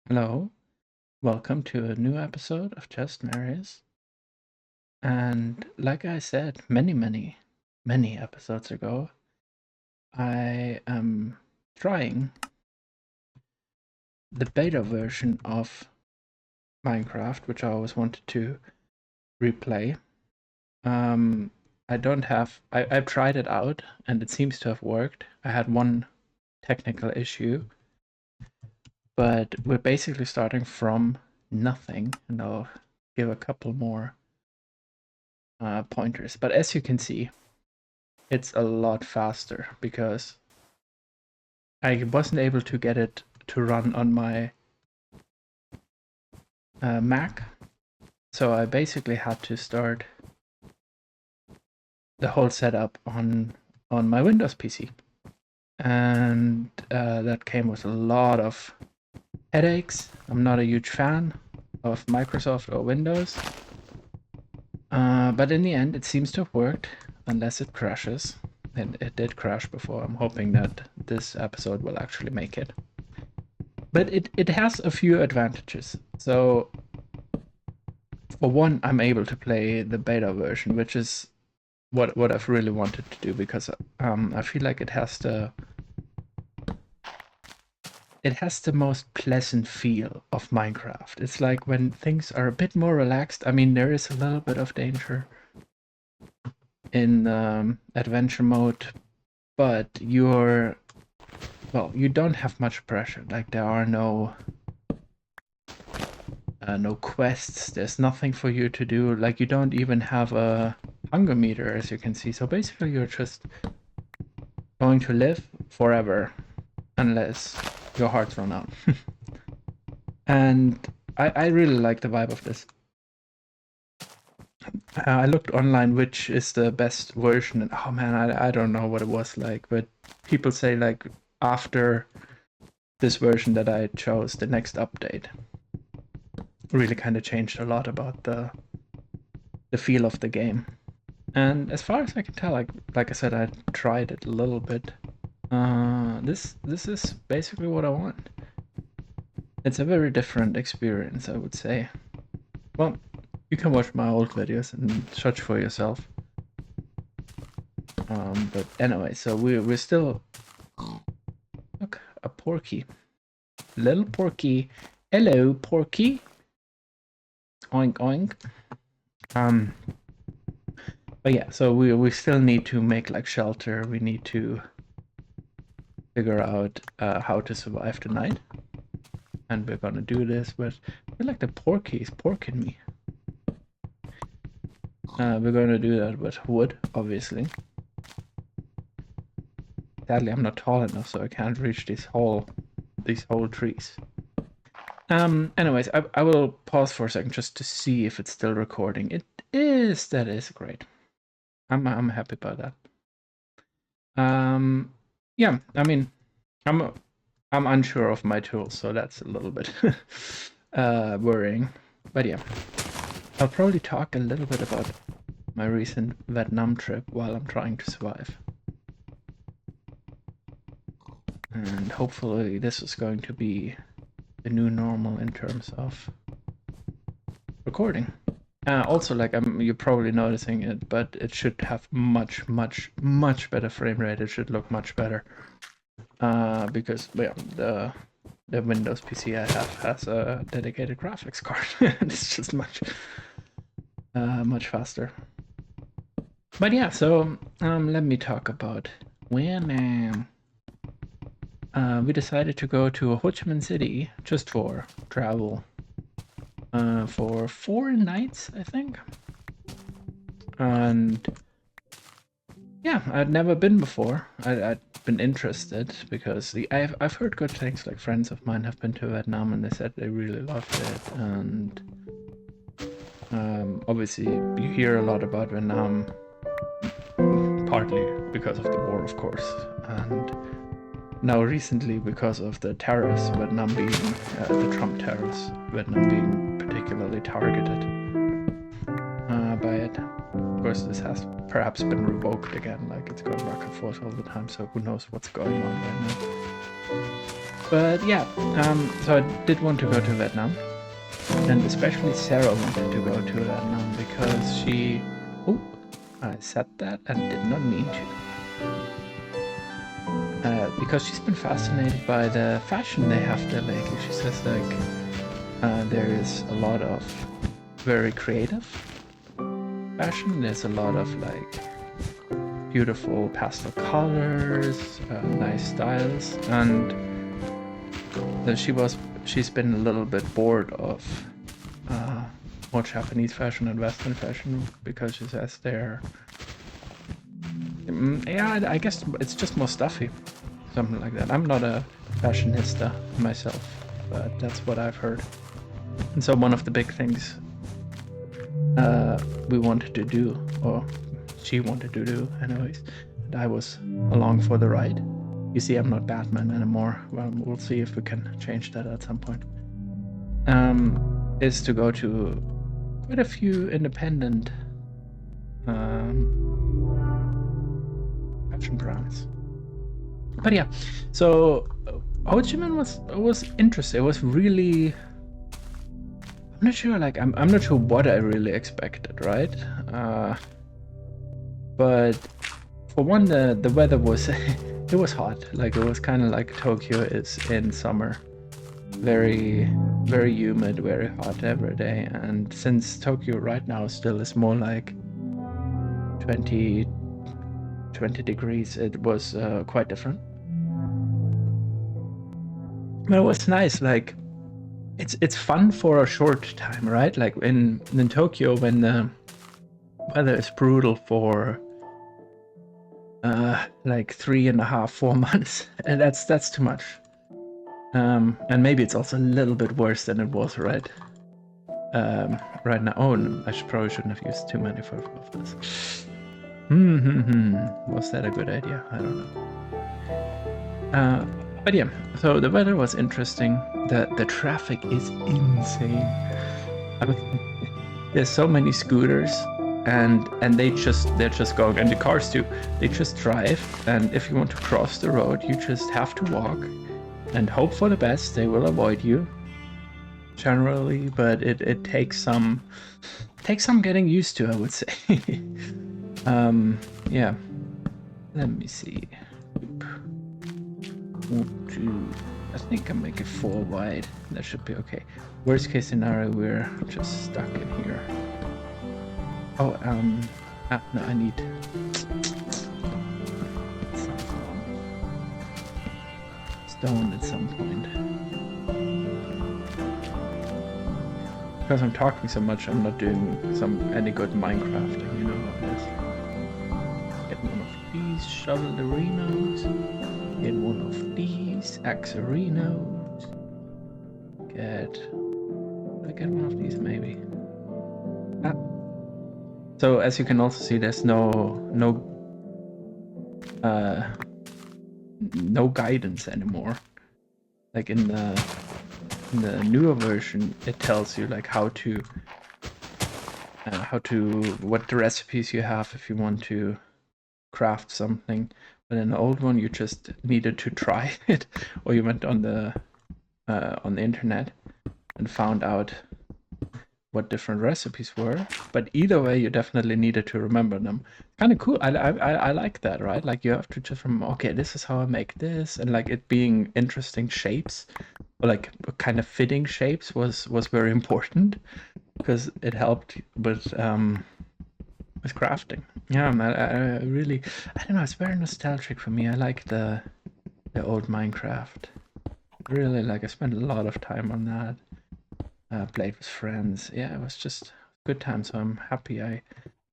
Hello, welcome to a new episode of Just Marries. And like I said many episodes ago, I am trying the beta version of Minecraft, which I always wanted to replay. Um, I've tried it out and it seems to have worked. I had one technical issue, but we're basically starting from nothing, and I'll give a couple more pointers. But as you can see, it's a lot faster because I wasn't able to get it to run on my Mac. So I basically had to start the whole setup on my Windows PC. And that came with a lot of headaches. I'm not a huge fan of Microsoft or Windows. But in the end, it seems to have worked, unless it crashes. And it did crash before. I'm hoping that this episode will actually make it. But it has a few advantages. So, for one, I'm able to play the beta version, which is what I've really wanted to do, because I feel like it has the most pleasant feel of Minecraft. It's like when things are a bit more relaxed. I mean, there is a little bit of danger in adventure mode, but you don't have much pressure. Like, there are no quests. There's nothing for you to do. Like, you don't even have a hunger meter, as you can see. So basically, you're just going to live forever unless your heart's run out. And I really like the vibe of this. I looked online which is the best version, and oh man, I don't know what it was like, but people say like after this version that I chose, the next update really kind of changed a lot about the feel of the game. And as far as I can tell, like I said, I tried it a little bit. This is basically what I want. It's a very different experience, I would say. Well, you can watch my old videos and judge for yourself. But anyway, so we're still. Look, a porky, little porky. Hello, porky. Oink oink. But yeah, so we still need to make like shelter. We need to figure out how to survive tonight, and we're gonna do this. But I feel like the porky is porking me. We're gonna do that with wood, obviously. Sadly, I'm not tall enough, so I can't reach these whole trees. Anyways, I will pause for a second just to see if it's still recording. It is. That is great. I'm happy about that. Yeah, I mean, I'm unsure of my tools, so that's a little bit worrying. But yeah, I'll probably talk a little bit about my recent Vietnam trip while I'm trying to survive. And hopefully this is going to be the new normal in terms of recording. Also, like you're probably noticing it, but it should have much better frame rate. It should look much better. Because the Windows PC I have has a dedicated graphics card. It's just much faster. But yeah, so let me talk about Vientam. We decided to go to Ho Chi Minh City just for travel. For 4 nights, I think. And yeah, I'd never been before. I'd been interested because I've heard good things. Like, friends of mine have been to Vietnam and they said they really loved it. And obviously you hear a lot about Vietnam, partly because of the war, of course, and now recently because of the tariffs, Vietnam being the Trump tariffs, Vietnam being particularly targeted by it. Of course, this has perhaps been revoked again, like it's going back and forth all the time, so who knows what's going on right now. But yeah, so I did want to go to Vietnam, and especially Sarah wanted to go to Vietnam because she. Oh, I said that and did not mean to. Because she's been fascinated by the fashion they have there lately. She says like there is a lot of very creative fashion. There's a lot of like beautiful pastel colors, nice styles, and she's been a little bit bored of more Japanese fashion and Western fashion because she says they're yeah, I guess it's just more stuffy, something like that. I'm not a fashionista myself, but that's what I've heard. And so one of the big things we wanted to do, or she wanted to do anyways, and I was along for the ride. You see, I'm not Batman anymore. Well, we'll see if we can change that at some point. Is to go to quite a few independent fashion brands. But yeah, so Ho Chi Minh was interesting. It was really. I'm not sure. Like, I'm not sure what I really expected, right? But for one, the weather was it was hot. Like, it was kind of like Tokyo is in summer, very humid, very hot every day. And since Tokyo right now still is more like 20 degrees, it was quite different. But it was nice. Like, it's fun for a short time, right? Like in Tokyo, when the weather is brutal for like 3.5, 4 months, and that's too much. And maybe it's also a little bit worse than it was right now. Oh, no, probably shouldn't have used too many of this. Was that a good idea? I don't know. But yeah, so the weather was interesting. The traffic is insane. There's so many scooters, and they're just going, and the cars too. They just drive, and if you want to cross the road, you just have to walk and hope for the best. They will avoid you generally, but it takes some getting used to, I would say. Yeah. Let me see. I think I make it 4 wide. That should be okay. Worst case scenario, we're just stuck in here. Oh, no, I need some stone at some point. Because I'm talking so much, I'm not doing any good Minecrafting, you know how it is. Get one of these shovelerinos. Get one of these axerinos. I get one of these maybe. So as you can also see, there's no guidance anymore. Like in the newer version, it tells you like what the recipes you have if you want to craft something. But in the old one, you just needed to try it, or you went on the internet and found out what different recipes were. But either way, you definitely needed to remember them. Kind of cool. I like that, right? Like you have to just remember, okay, this is how I make this, and like it being interesting shapes, or like kind of fitting shapes was very important because it helped with crafting. Yeah, I really, I don't know, it's very nostalgic for me. I like the old Minecraft. Really, like I spent a lot of time on that. Played with friends. Yeah, it was just a good time. So I'm happy I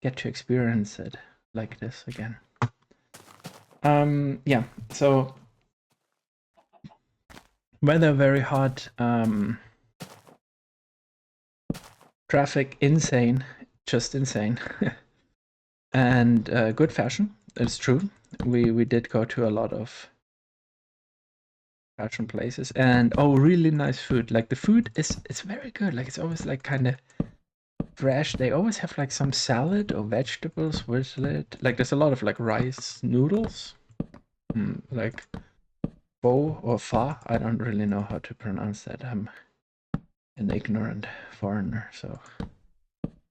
get to experience it like this again. Yeah. So weather very hot. Traffic insane, just insane. And good fashion. It's true. We did go to a lot of fashion places, and really nice food. Like the food it's very good. Like it's always like kind of fresh. They always have like some salad or vegetables with it. Like there's a lot of like rice noodles, like Bo or Fa. I don't really know how to pronounce that. I'm an ignorant foreigner, so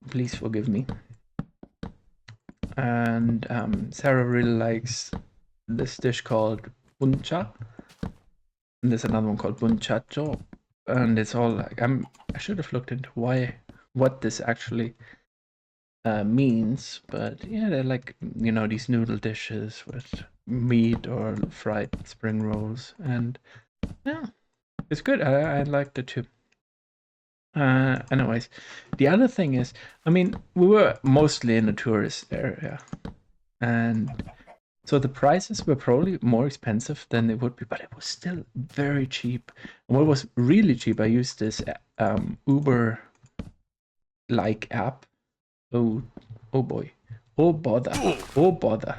please forgive me. And Sarah really likes this dish called buncha. And there's another one called bunchacho. And it's all like I should have looked into what this actually means, but yeah, they're like, you know, these noodle dishes with meat or fried spring rolls, and yeah, it's good. I liked it too. Anyways, the other thing is, I mean, we were mostly in a tourist area, and so the prices were probably more expensive than they would be, but it was still very cheap. And what was really cheap, I used this Uber like app. Oh, oh boy. Oh bother. Oh bother.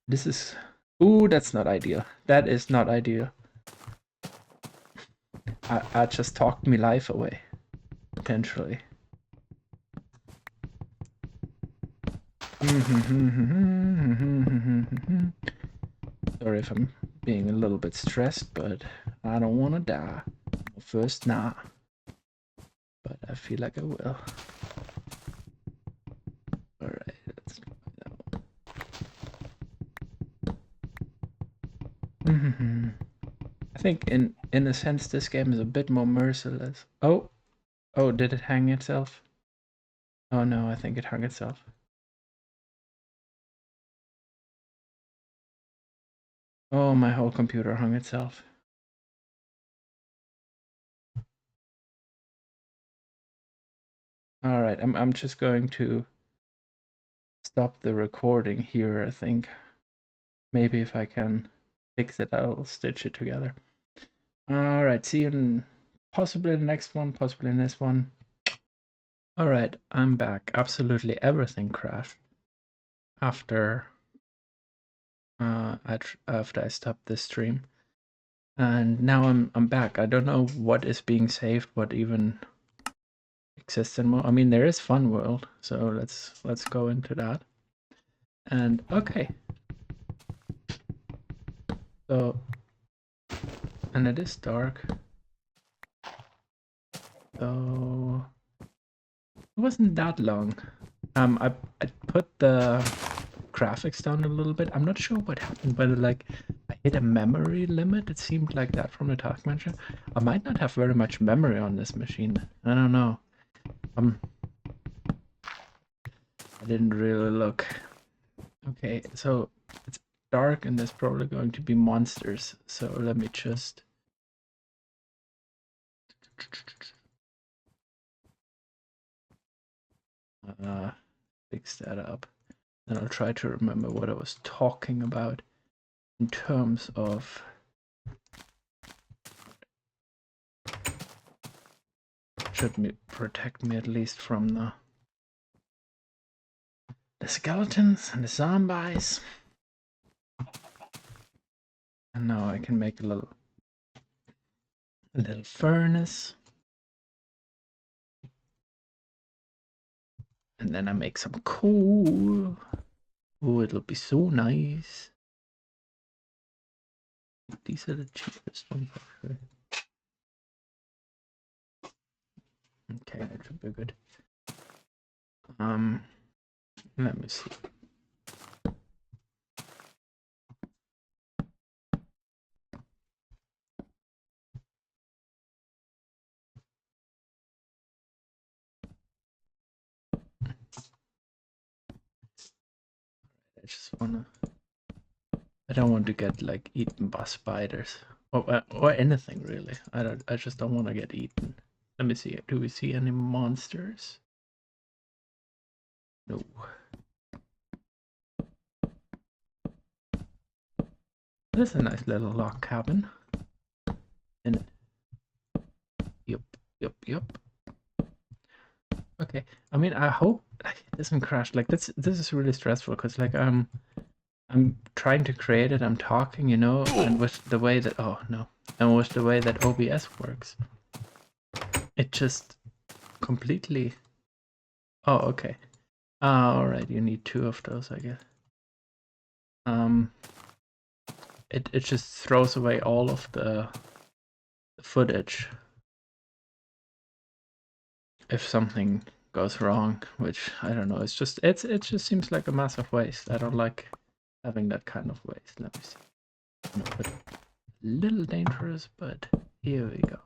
This is... Ooh, that's not ideal. That is not ideal. I just talked me life away. Potentially. Sorry if I'm being a little bit stressed, but I don't want to die. First, nah. But I feel like I will. Alright, let's try that one. I think in a sense this game is a bit more merciless. Oh, did it hang itself? Oh no, I think it hung itself. Oh, my whole computer hung itself. All right, I'm just going to stop the recording here, I think. Maybe if I can fix it, I'll stitch it together. All right, see you in possibly the next one, possibly in this one. All right, I'm back. Absolutely everything crashed after after I stopped the stream. And now I'm back. I don't know what is being saved, what even exists anymore. I mean, there is funworld, so let's go into that. And okay, so and it is dark, so it wasn't that long. I put the graphics down a little bit. I'm not sure what happened, whether like I hit a memory limit. It seemed like that from the task manager. I might not have very much memory on this machine. I don't know. I didn't really look. Okay, so it's dark and there's probably going to be monsters. So let me just fix that up. And I'll try to remember what I was talking about in terms of should protect me at least from the skeletons and the zombies. And now I can make a little furnace. And then I make some coal. Oh, it'll be so nice. These are the cheapest ones, actually. Okay, that should be good. Let me see. I don't want to get like eaten by spiders or anything really. I just don't want to get eaten. Let me see. Do we see any monsters? No. There's a nice little log cabin. And yep. Okay. I mean, I hope it doesn't crash. Like this is really stressful because like I'm trying to create it. I'm talking, you know, and with the way that and with the way that OBS works, it just completely. Oh, okay. All right. You need two of those, I guess. it just throws away all of the footage if something goes wrong, which I don't know. It just seems like a massive waste. I don't like having that kind of waste. Let me see. I'm gonna put a little dangerous, but here we go.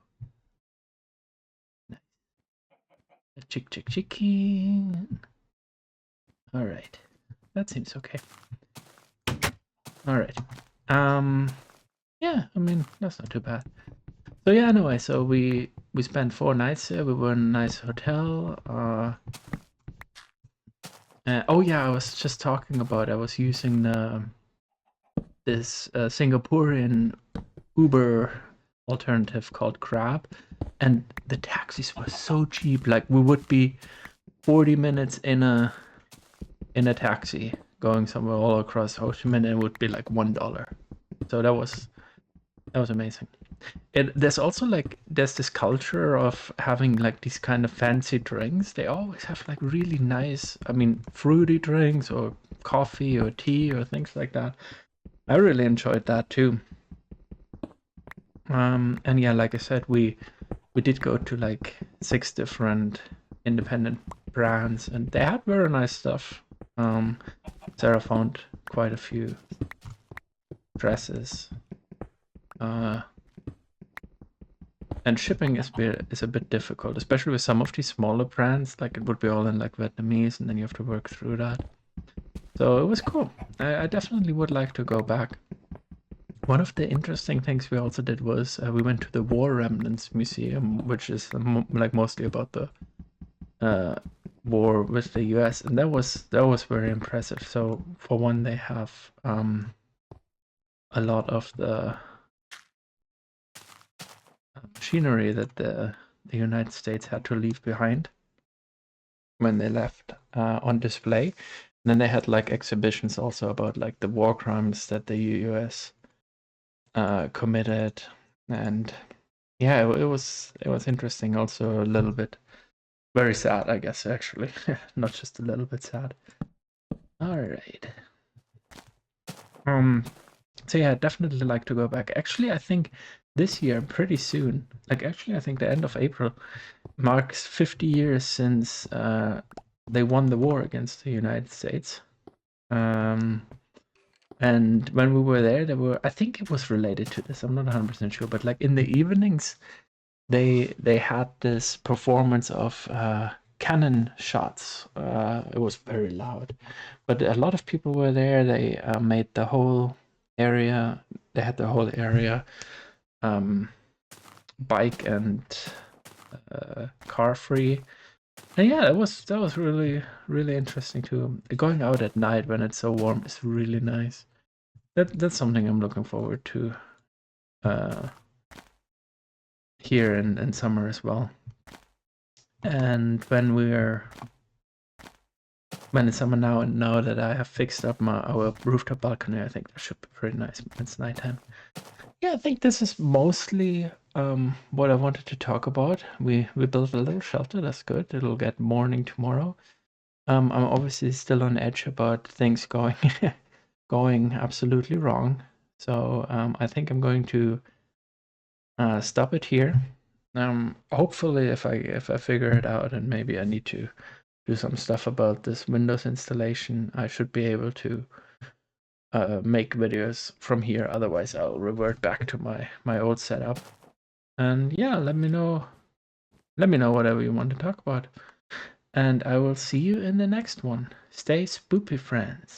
Nice. Chicken. All right, that seems okay. All right. Yeah, I mean that's not too bad. So yeah, anyway, so we spent 4 nights there. We were in a nice hotel. Oh yeah, I was just talking about. I was using this Singaporean Uber alternative called Grab, and the taxis were so cheap. Like we would be 40 minutes in a taxi going somewhere all across Ho Chi Minh, and it would be like $1. So that was amazing. There's also like there's this culture of having like these kind of fancy drinks. They always have like really nice, I mean, fruity drinks or coffee or tea or things like that. I really enjoyed that too. And yeah, like I said, we did go to like 6 different independent brands, and they had very nice stuff. Sarah found quite a few dresses. And shipping is a bit difficult, especially with some of these smaller brands. Like it would be all in like Vietnamese, and then you have to work through that. So it was cool. I definitely would like to go back. One of the interesting things we also did was we went to the War Remnants Museum, which is like mostly about the war with the U.S., and that was very impressive. So for one, they have a lot of the machinery that the United States had to leave behind when they left on display. And then they had like exhibitions also about like the war crimes that the U.S. Committed, and yeah, it was interesting. Also a little bit very sad, I guess, actually, not just a little bit sad. All right. So yeah, I'd definitely like to go back. Actually, I think this year, pretty soon, like actually, I think the end of April marks 50 years since they won the war against the United States. And when we were there were, I think it was related to this. I'm not 100% sure, but like in the evenings, they had this performance of cannon shots. It was very loud, but a lot of people were there. They made the whole area. They had the whole area bike and car free. And yeah, that was really interesting too. Going out at night when it's so warm is really nice. That's something I'm looking forward to here in summer as well. And when it's summer now, and now that I have fixed up our rooftop balcony, I think that should be pretty nice when it's nighttime. Yeah, I think this is mostly what I wanted to talk about. We built a little shelter. That's good. It'll get morning tomorrow. I'm obviously still on edge about things going going absolutely wrong. So I think I'm going to stop it here. Hopefully, if I figure it out, and maybe I need to do some stuff about this Windows installation, I should be able to make videos from here. Otherwise, I'll revert back to my old setup. And yeah, let me know whatever you want to talk about. And I will see you in the next one. Stay spoopy, friends.